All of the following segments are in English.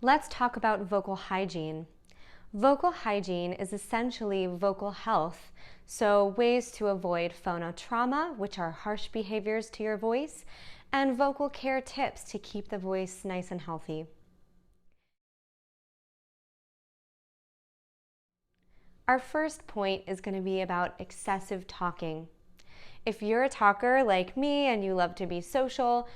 Let's talk about vocal hygiene. Vocal hygiene is essentially vocal health, so ways to avoid phonotrauma, which are harsh behaviors to your voice, and vocal care tips to keep the voice nice and healthy. Our first point is going to be about excessive talking. If you're a talker like me and you love to be social,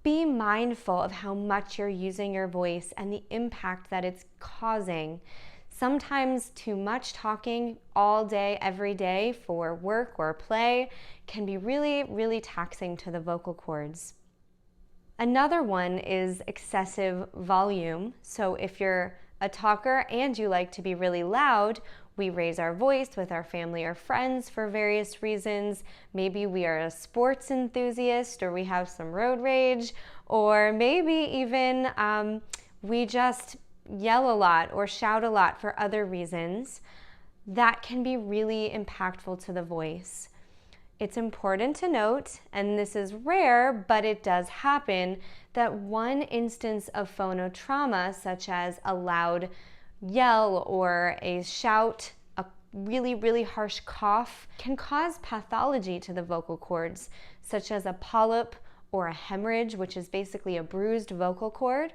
be mindful of how much you're using your voice and the impact that it's causing. Sometimes too much talking all day, every day for work or play can be really, really taxing to the vocal cords. Another one is excessive volume. So if you're a talker and you like to be really loud, we raise our voice with our family or friends for various reasons. Maybe we are a sports enthusiast, or we have some road rage, or maybe even we just yell a lot or shout a lot for other reasons. That can be really impactful to the voice. It's important to note, and this is rare, but it does happen, that one instance of phonotrauma, such as a loud yell or a shout, a really, really harsh cough, can cause pathology to the vocal cords, such as a polyp or a hemorrhage, which is basically a bruised vocal cord.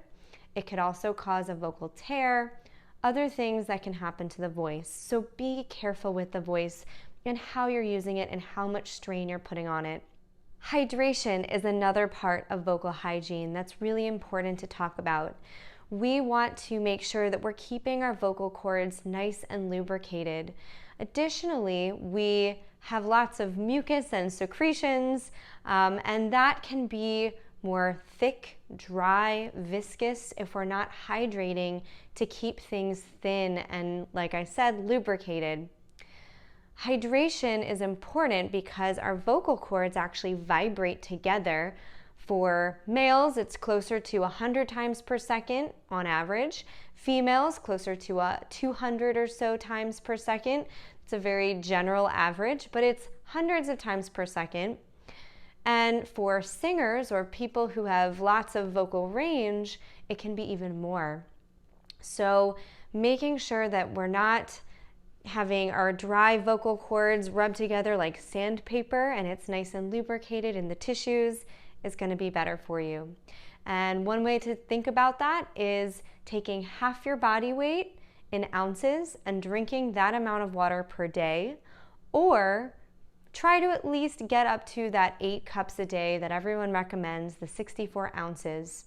It could also cause a vocal tear, other things that can happen to the voice. So be careful with the voice and how you're using it and how much strain you're putting on it. Hydration is another part of vocal hygiene that's really important to talk about. We want to make sure that we're keeping our vocal cords nice and lubricated. Additionally, we have lots of mucus and secretions, and that can be more thick, dry, viscous if we're not hydrating to keep things thin and, like I said, lubricated. Hydration is important because our vocal cords actually vibrate together. For males, it's closer to 100 times per second on average. Females, closer to 200 or so times per second. It's a very general average, but it's hundreds of times per second. And for singers or people who have lots of vocal range, it can be even more. So making sure that we're not having our dry vocal cords rubbed together like sandpaper and it's nice and lubricated in the tissues is going to be better for you. And one way to think about that is taking half your body weight in ounces and drinking that amount of water per day, or try to at least get up to that 8 cups a day that everyone recommends, the 64 ounces.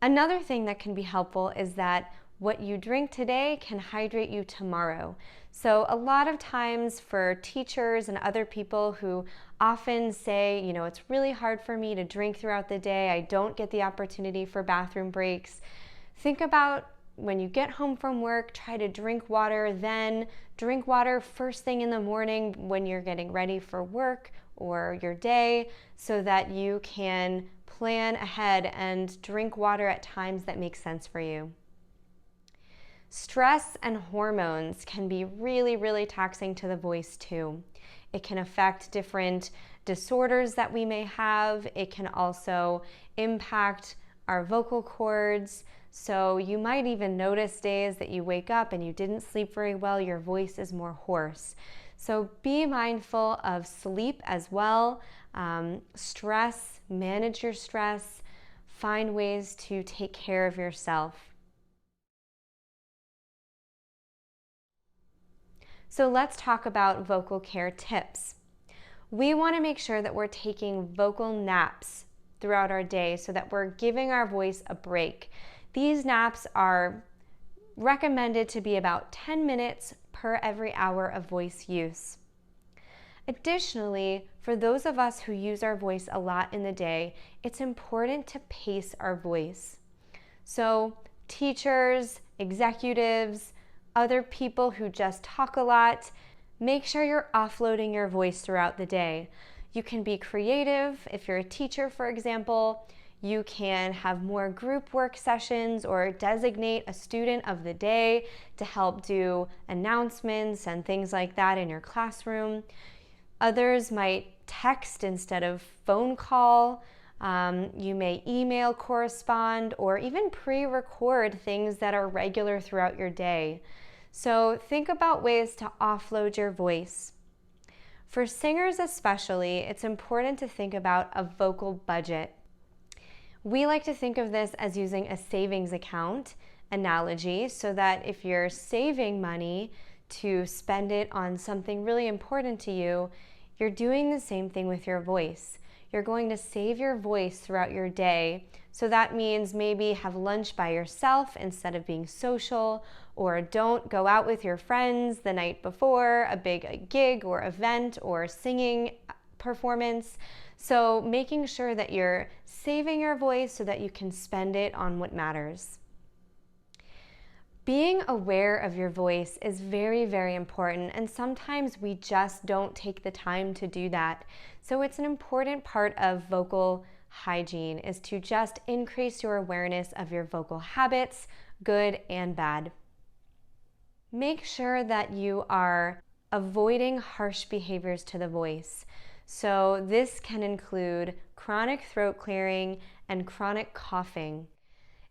Another thing that can be helpful is that what you drink today can hydrate you tomorrow. So a lot of times for teachers and other people who often say, it's really hard for me to drink throughout the day, I don't get the opportunity for bathroom breaks. Think about when you get home from work, try to drink water, then drink water first thing in the morning when you're getting ready for work or your day, so that you can plan ahead and drink water at times that make sense for you. Stress and hormones can be really, really taxing to the voice too. It can affect different disorders that we may have. It can also impact our vocal cords. So you might even notice days that you wake up and you didn't sleep very well, your voice is more hoarse. So be mindful of sleep as well. Stress, manage your stress, find ways to take care of yourself. So let's talk about vocal care tips. We want to make sure that we're taking vocal naps throughout our day so that we're giving our voice a break. These naps are recommended to be about 10 minutes per every hour of voice use. Additionally, for those of us who use our voice a lot in the day, it's important to pace our voice. So teachers, executives, other people who just talk a lot, make sure you're offloading your voice throughout the day. You can be creative. If you're a teacher, for example, You can have more group work sessions or designate a student of the day to help do announcements and things like that in your classroom. Others might text instead of phone call. You may email correspond or even pre-record things that are regular throughout your day. So think about ways to offload your voice. For singers especially, it's important to think about a vocal budget. We like to think of this as using a savings account analogy, so that if you're saving money to spend it on something really important to you, you're doing the same thing with your voice. You're going to save your voice throughout your day. So that means maybe have lunch by yourself instead of being social, or don't go out with your friends the night before a big gig or event or singing performance. So making sure that you're saving your voice so that you can spend it on what matters. Being aware of your voice is very, very important, and sometimes we just don't take the time to do that. So it's an important part of vocal hygiene is to just increase your awareness of your vocal habits, good and bad. Make sure that you are avoiding harsh behaviors to the voice. So this can include chronic throat clearing and chronic coughing.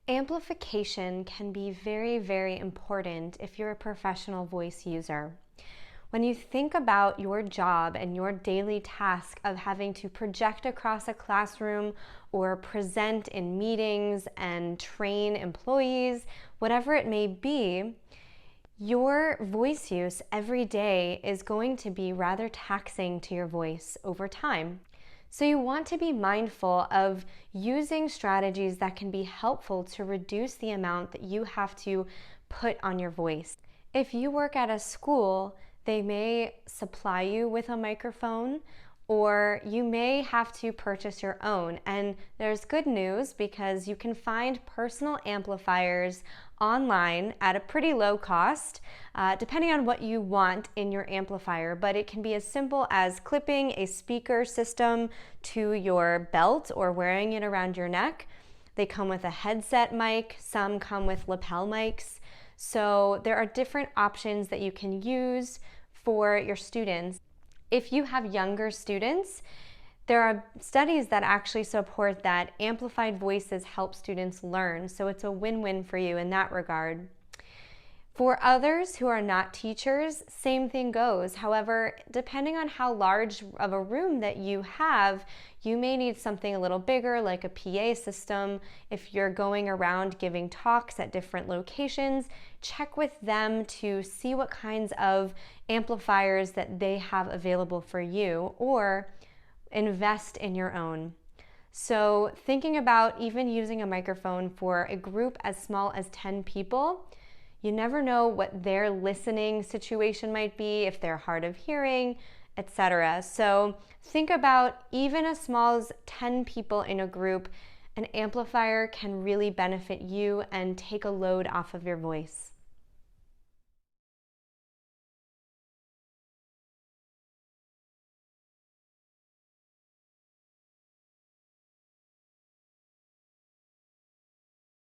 Amplification can be very, very important if you're a professional voice user. When you think about your job and your daily task of having to project across a classroom or present in meetings and train employees, whatever it may be, your voice use every day is going to be rather taxing to your voice over time. So you want to be mindful of using strategies that can be helpful to reduce the amount that you have to put on your voice. If you work at a school, they may supply you with a microphone, or you may have to purchase your own. And there's good news because you can find personal amplifiers online at a pretty low cost, depending on what you want in your amplifier. But it can be as simple as clipping a speaker system to your belt or wearing it around your neck. They come with a headset mic, some come with lapel mics. So there are different options that you can use for your students. If you have younger students, there are studies that actually support that amplified voices help students learn, so it's a win-win for you in that regard. For others who are not teachers, same thing goes. However, depending on how large of a room that you have, you may need something a little bigger, like a PA system. If you're going around giving talks at different locations, check with them to see what kinds of amplifiers that they have available for you, or invest in your own. So thinking about even using a microphone for a group as small as 10 people, you never know what their listening situation might be, if they're hard of hearing, etc. So think about even as small as 10 people in a group, an amplifier can really benefit you and take a load off of your voice.